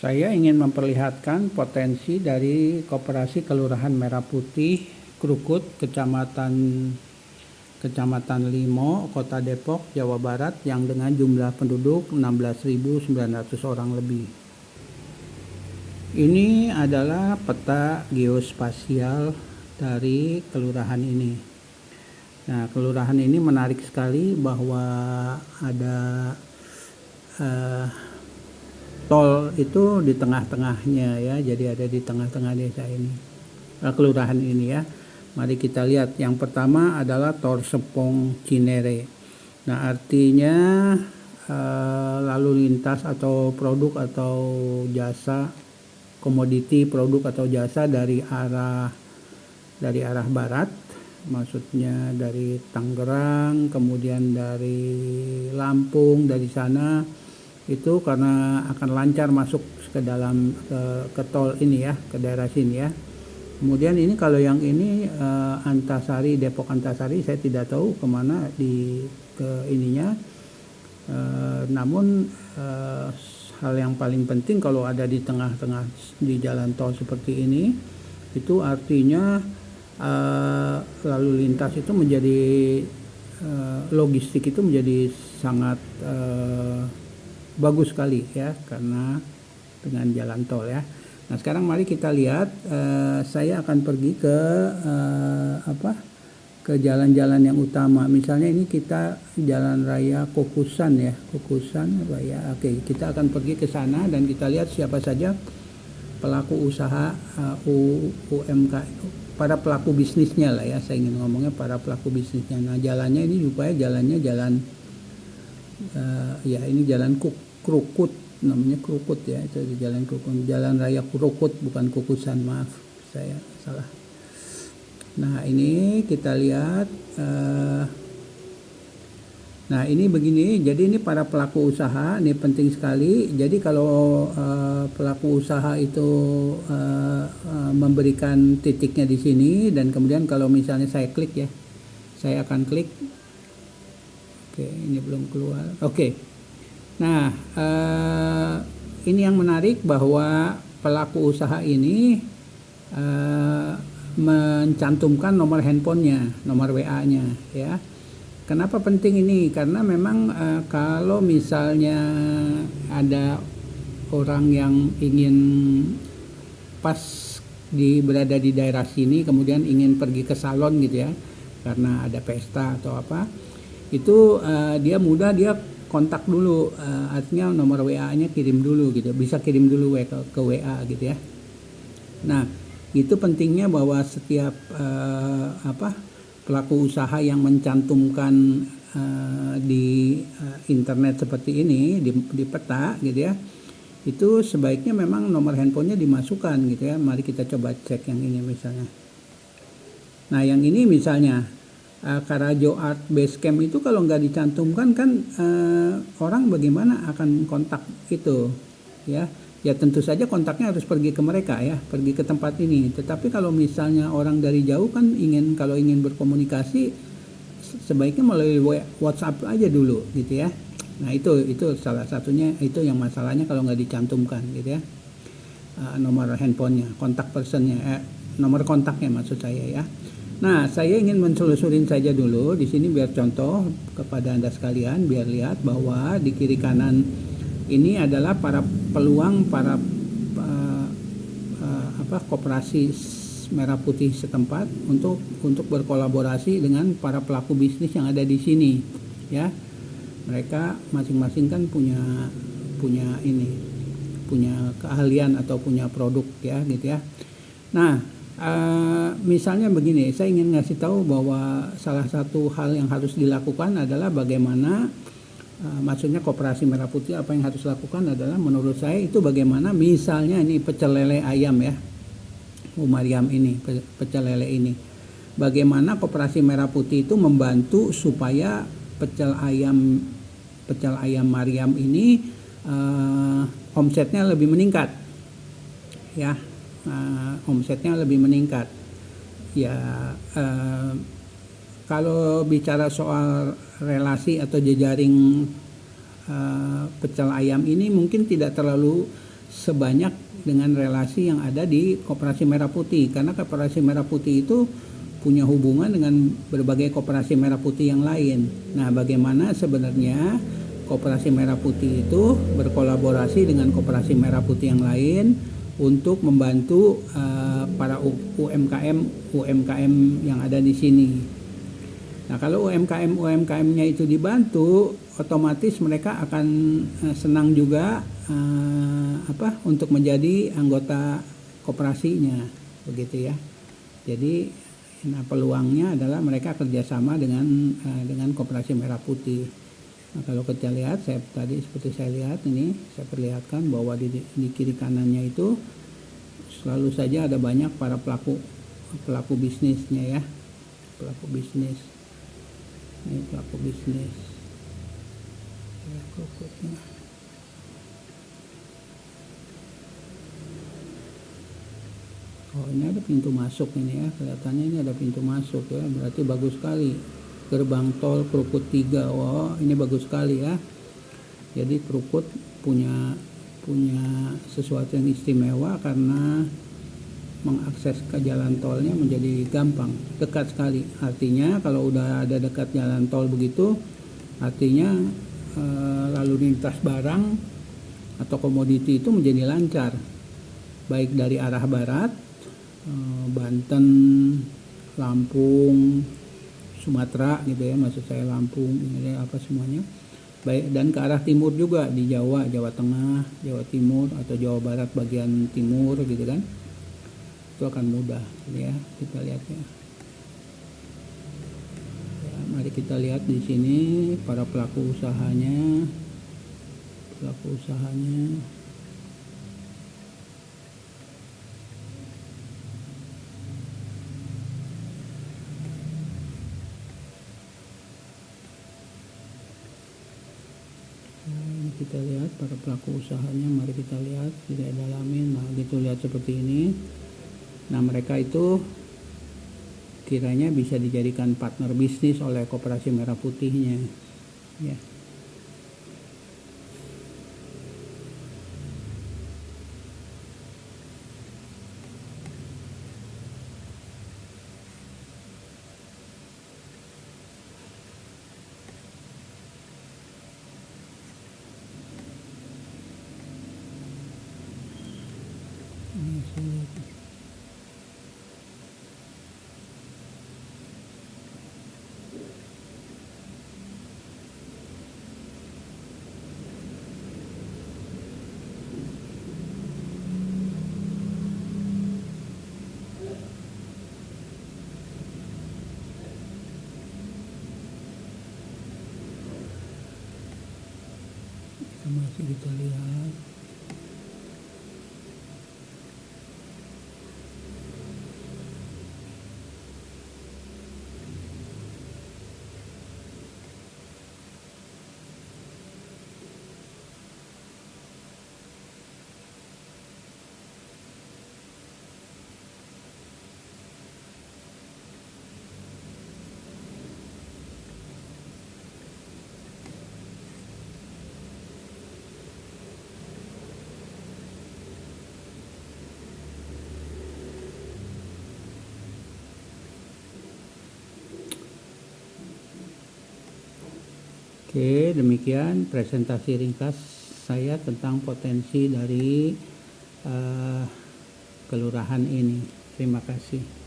Saya ingin memperlihatkan potensi dari Koperasi Kelurahan Merah Putih, Krukut, Kecamatan Limo, Kota Depok, Jawa Barat yang dengan jumlah penduduk 16.900 orang lebih. Ini adalah peta geospasial dari kelurahan ini. Nah, kelurahan ini menarik sekali bahwa ada tol itu di tengah-tengahnya ya, jadi ada di tengah-tengah desa ini, kelurahan ini ya. Mari kita lihat. Yang pertama adalah Tol Sepong Cinere. Nah, artinya lalu lintas atau produk atau jasa, komoditi produk atau jasa dari arah barat, maksudnya dari Tangerang, kemudian dari Lampung, dari sana itu karena akan lancar masuk ke dalam ke tol ini ya, ke daerah sini ya. Kemudian ini kalau yang ini Antasari, Depok Antasari, saya tidak tahu kemana ke ininya. Namun hal yang paling penting kalau ada di tengah-tengah di jalan tol seperti ini, itu artinya lalu lintas itu menjadi logistik itu menjadi sangat bagus sekali ya, karena dengan jalan tol ya. Nah, sekarang mari kita lihat, saya akan pergi ke ke jalan-jalan yang utama. Misalnya ini kita Jalan Raya Kukusan ya, Kukusan Raya. Oke, kita akan pergi ke sana dan kita lihat siapa saja pelaku usaha UMK, para pelaku bisnisnya lah ya. Saya ingin ngomongnya para pelaku bisnisnya. Nah, jalannya ini supaya jalannya jalan ya, ini jalan Krukut, namanya Krukut ya, itu jalan Krukut, Jalan Raya Krukut, bukan Kukusan, maaf saya salah. Nah, ini kita lihat, nah ini begini, jadi ini para pelaku usaha, ini penting sekali. Jadi kalau pelaku usaha itu memberikan titiknya di sini, dan kemudian kalau misalnya saya klik ya, saya akan klik. Oke, ini belum keluar. Oke. Nah, ini yang menarik bahwa pelaku usaha ini mencantumkan nomor handphonenya, nomor WA-nya ya. Kenapa penting ini? Karena memang kalau misalnya ada orang yang ingin pas berada di daerah sini, kemudian ingin pergi ke salon gitu ya, karena ada pesta atau apa, itu dia mudah, dia kontak dulu, artinya nomor WA-nya kirim dulu gitu, bisa kirim dulu ke WA gitu ya. Nah, itu pentingnya bahwa setiap pelaku usaha yang mencantumkan di internet seperti ini, di peta gitu ya, itu sebaiknya memang nomor handphonenya dimasukkan gitu ya. Mari kita coba cek yang ini misalnya. Nah, yang ini misalnya Karajo Art Base Camp itu kalau nggak dicantumkan kan orang bagaimana akan kontak itu ya. Ya tentu saja kontaknya harus pergi ke mereka ya, pergi ke tempat ini. Tetapi kalau misalnya orang dari jauh kan kalau ingin berkomunikasi, sebaiknya melalui WhatsApp aja dulu gitu ya. Nah, itu salah satunya, itu yang masalahnya kalau nggak dicantumkan gitu ya, nomor handphonenya, kontak personnya, nomor kontaknya maksud saya ya. Nah, saya ingin menselusurin saja dulu di sini biar contoh kepada Anda sekalian, biar lihat bahwa di kiri kanan ini adalah para peluang, para koperasi Merah Putih setempat untuk berkolaborasi dengan para pelaku bisnis yang ada di sini ya. Mereka masing-masing kan punya keahlian atau punya produk ya gitu ya. Nah, misalnya begini, saya ingin ngasih tahu bahwa salah satu hal yang harus dilakukan adalah bagaimana, maksudnya Koperasi Merah Putih apa yang harus dilakukan adalah menurut saya itu bagaimana misalnya ini pecel lele ayam ya, Mariam ini, pecel lele ini, bagaimana Koperasi Merah Putih itu membantu supaya pecel ayam Mariam ini omsetnya lebih meningkat ya. Omsetnya lebih meningkat ya. Kalau bicara soal relasi atau jejaring pecel ayam ini mungkin tidak terlalu sebanyak dengan relasi yang ada di Koperasi Merah Putih, karena Koperasi Merah Putih itu punya hubungan dengan berbagai koperasi merah putih yang lain. Nah, bagaimana sebenarnya Koperasi Merah Putih itu berkolaborasi dengan koperasi merah putih yang lain untuk membantu para UMKM yang ada di sini. Nah, kalau UMKM-nya itu dibantu, otomatis mereka akan senang juga untuk menjadi anggota koperasinya, begitu ya. Jadi, nah, peluangnya adalah mereka kerjasama dengan Koperasi Merah Putih. Nah, kalau kita lihat, seperti saya lihat ini, saya perlihatkan bahwa di kiri kanannya itu selalu saja ada banyak para pelaku bisnisnya ya, pelaku bisnis. Ini pelaku bisnis. Ya, krukutnya. Oh, ini ada pintu masuk ini ya, kelihatannya ini ada pintu masuk ya, berarti bagus sekali. Gerbang tol Krukut 3, wow, ini bagus sekali ya. Jadi Krukut punya sesuatu yang istimewa karena mengakses ke jalan tolnya menjadi gampang, dekat sekali. Artinya kalau udah ada dekat jalan tol begitu, artinya lalu lintas barang atau komoditi itu menjadi lancar, baik dari arah barat, Banten, Lampung, Sumatera gitu ya, maksud saya Lampung, ini apa semuanya, baik, dan ke arah timur juga di Jawa, Jawa Tengah, Jawa Timur atau Jawa Barat bagian timur gitu kan, itu akan mudah ya. Kita lihat ya. Mari kita lihat di sini para pelaku usahanya. Kita lihat para pelaku usahanya, mari kita lihat, tidak dalamin. Nah, gitu, lihat seperti ini. Nah, mereka itu kiranya bisa dijadikan partner bisnis oleh Koperasi Merah Putihnya ya. Ini saya lihat. Masih kita lihat. Oke, demikian presentasi ringkas saya tentang potensi dari kelurahan ini. Terima kasih.